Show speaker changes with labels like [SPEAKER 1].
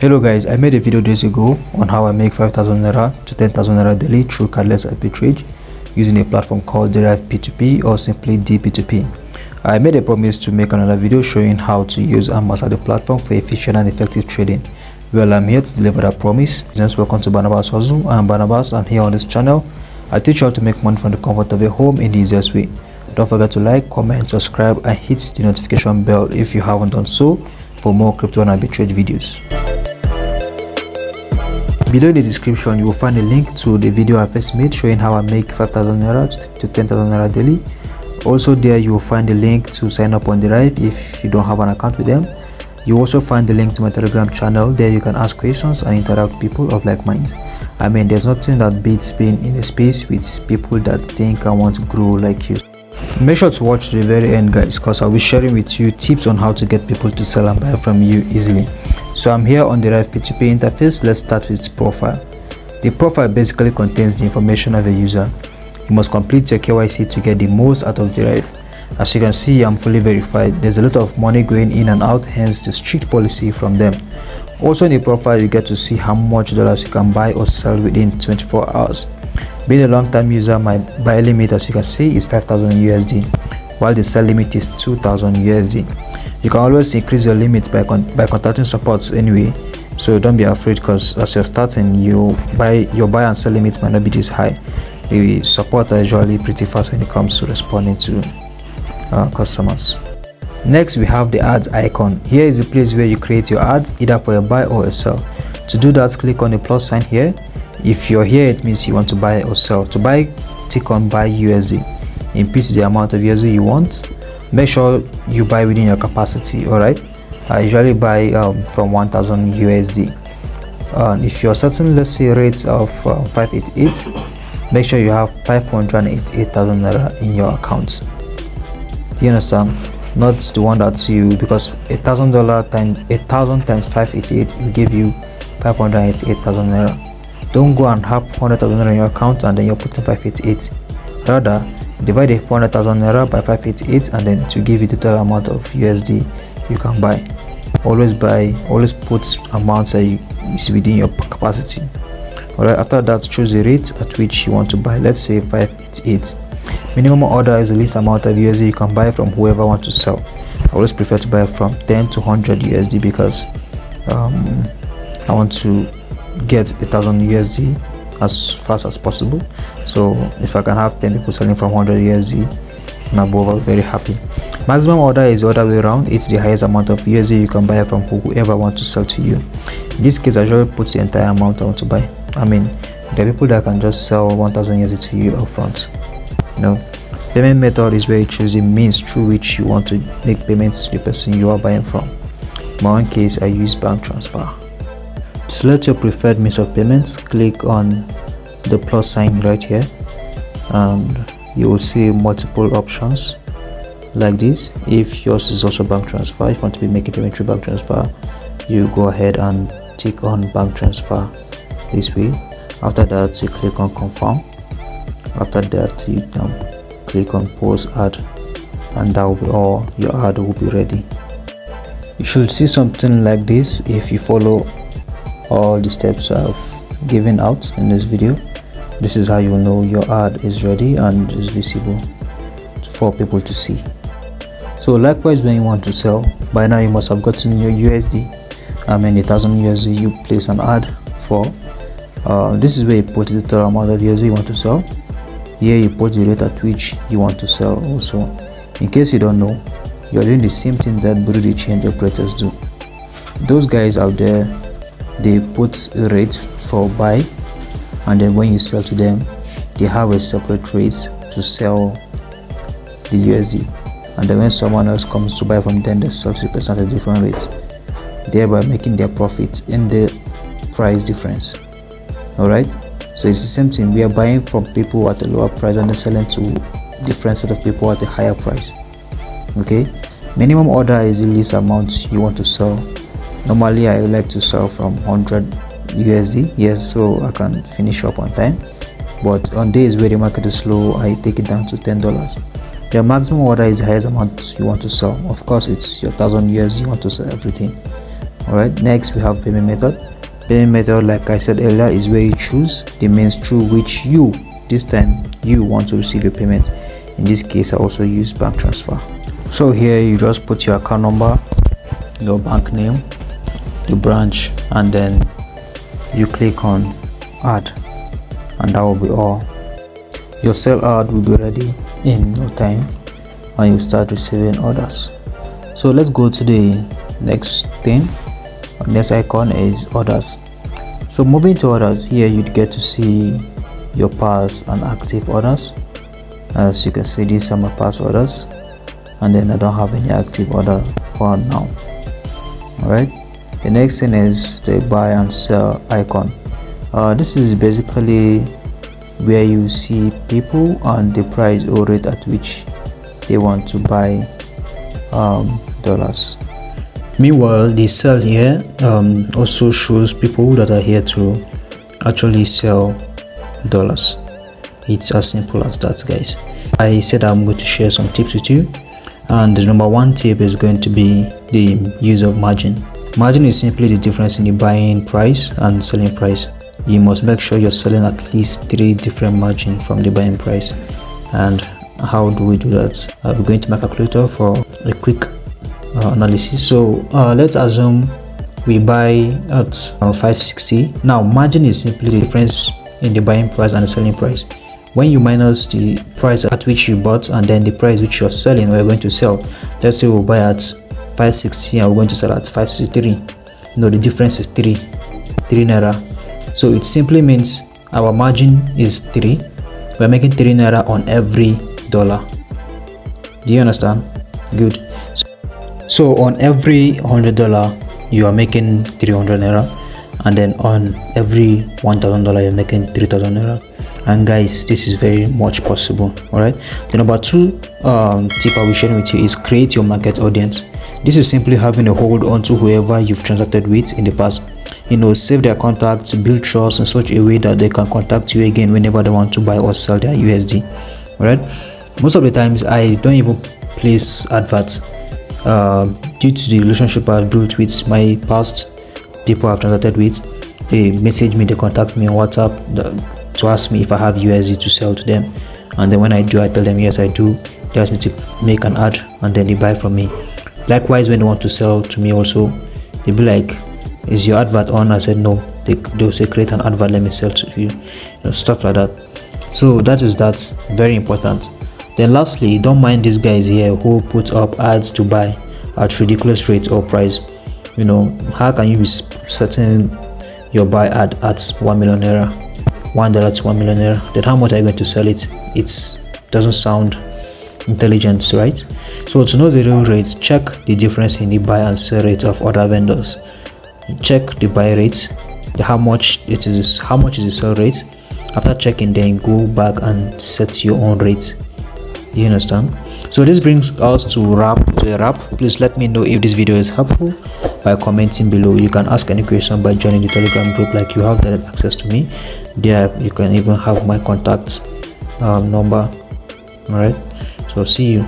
[SPEAKER 1] Hello guys, I made a video days ago on how I make 5,000 naira to 10,000 naira daily through Cardless Arbitrage using a platform called derive P2P or simply DP2P. I made a promise to make another video showing how to use and master the platform for efficient and effective trading. Well, I'm here to deliver that promise. Welcome to Barnabas Hustle. I'm Barnabas, and here on this channel I teach you how to make money from the comfort of your home in the easiest way. Don't forget to like, comment, subscribe and hit the notification bell if you haven't done so for more crypto and arbitrage videos. Below in the description, you will find a link to the video I first made showing how I make 5,000 naira to 10,000 naira daily. Also there you will find a link to sign up on Derive if you don't have an account with them. You also find the link to my Telegram channel. There you can ask questions and interact with people of like minds. I mean, there's nothing that beats being in a space with people that think and want to grow like you. Make sure to watch to the very end, guys, because I'll be sharing with you tips on how to get people to sell and buy from you easily. So I'm here on the Derive P2P interface. Let's start with its profile. The profile basically contains the information of a user. You must complete your KYC to get the most out of Derive. As you can see, I'm fully verified. There's a lot of money going in and out, hence the strict policy from them. Also in the profile, you get to see how much dollars you can buy or sell within 24 hours. Being a long-time user, my buy limit, as you can see, is 5,000 USD, while the sell limit is 2,000 USD. You can always increase your limits by contacting supports anyway, so don't be afraid, because as you're starting, your buy and sell limit might not be this high. The support are usually pretty fast when it comes to responding to customers. Next, we have the ads icon. Here is the place where you create your ads either for a buy or a sell. To do that, click on the plus sign here. If you're here, it means you want to buy or sell. To buy, tick on buy USD. Input the amount of USD you want. Make sure you buy within your capacity. Alright, I usually buy from 1,000 USD. If you're setting, let's say, rates of 588, make sure you have 588,000 naira in your account. Do you understand? Not the one that's you, because $1,000 times 588 will give you 588,000 naira. Don't go and have 100,000 naira in your account and then you're putting 588. Rather, divide the 400,000 naira by 588 and then to give you the total amount of USD you can buy. Always put amounts that is within your capacity. Alright, after that, choose the rate at which you want to buy. Let's say 588. Minimum order is the least amount of USD you can buy from whoever wants to sell. I always prefer to buy from 10 to 100 USD because I want to get 1,000 USD as fast as possible. So if I can have 10 people selling from 100 USD and above, I'm very happy. Maximum order is the other way around. It's the highest amount of USD you can buy from whoever wants to sell to you. In this case, I usually put the entire amount I want to buy. I mean, there are people that can just sell 1,000 USD to you up front. Payment method is where you choose the means through which you want to make payments to the person you are buying from. In my own case, I use bank transfer. To select your preferred means of payments, click on the plus sign right here and you will see multiple options like this. If yours is also bank transfer, if you want to be making payment through bank transfer, you go ahead and tick on bank transfer this way. After that, you click on confirm. After that, you click on post ad and that will be all. Your ad will be ready. You should see something like this if you follow all the steps I've given out in this video. This is how you know your ad is ready and is visible for people to see. So likewise, when you want to sell, by now you must have gotten your USD. I mean 1,000 USD you place an ad for. This is where you put the total amount of USD you want to sell. Here you put the rate at which you want to sell. Also, in case you don't know, you're doing the same thing that Bureau de Change operators do. Those guys out there, they put a rate for buy, and then when you sell to them, they have a separate rate to sell the USD, and then when someone else comes to buy from them, they sell to the person at a different rate, thereby making their profit in the price difference. Alright, so it's the same thing. We are buying from people at a lower price and then selling to different set of people at a higher price. Okay, minimum order is the least amount you want to sell. Normally I like to sell from 100 USD, yes, so I can finish up on time, but on days where the market is slow, I take it down to $10. The maximum order is the highest amount you want to sell. Of course, it's your 1,000 USD you want to sell everything. All right, next we have payment method. Payment method, like I said earlier, is where you choose the means through which you, this time, you want to receive your payment. In this case, I also use bank transfer. So here you just put your account number, your bank name, the branch, and then you click on add, and that will be all. Your sell ad will be ready in no time, and you start receiving orders. So let's go to the next thing. Next icon is orders. So moving to orders, here you'd get to see your past and active orders. As you can see, these are my past orders, and then I don't have any active order for now. All right, the next thing is the buy and sell icon. This is basically where you see people and the price or rate at which they want to buy dollars. Meanwhile, the sell here also shows people that are here to actually sell dollars. It's as simple as that, guys. I said I'm going to share some tips with you, and the number one tip is going to be the use of margin. Margin is simply the difference in the buying price and selling price. You must make sure you're selling at least 3 different margins from the buying price. And how do we do that? I'll be going to my calculator for a quick analysis. So let's assume we buy at 560. Now margin is simply the difference in the buying price and the selling price. When you minus the price at which you bought and then the price which you're selling, we're going to sell. Let's say we'll buy at 560 and we're going to sell at 563. No, the difference is 3 naira. So it simply means our margin is 3. We're making 3 naira on every dollar. Do you understand? Good. So on every $100 you are making 300 naira, and then on every $1,000 you're making 3,000 naira. And guys, this is very much possible. All right, the number 2 tip I will share with you is create your market audience. This is simply having a hold on to whoever you've transacted with in the past. Save their contacts, build trust in such a way that they can contact you again whenever they want to buy or sell their USD. All right, most of the times I don't even place adverts due to the relationship I've built with my past people I've transacted with. They message me, they contact me on WhatsApp to ask me if I have USD to sell to them, and then when I do, I tell them yes I do. They ask me to make an ad, and then they buy from me. Likewise, when they want to sell to me also, they'll be like, is your advert on? I said no. They'll say create an advert, let me sell to you, stuff like that. So that is that, very important. Then lastly, don't mind these guys here who put up ads to buy at ridiculous rates or price. How can you be setting your buy ad at 1 million naira, $1 to 1 million naira? Then how much are you going to sell it? It doesn't sound intelligent, right? So to know the real rates, check the difference in the buy and sell rate of other vendors. Check the buy rate, how much is the sell rate. After checking, then go back and set your own rate. You understand? So this brings us to a wrap. Please let me know if this video is helpful by commenting below. You can ask any question by joining the Telegram group, like you have direct access to me there. You can even have my contact number. All right, so see you.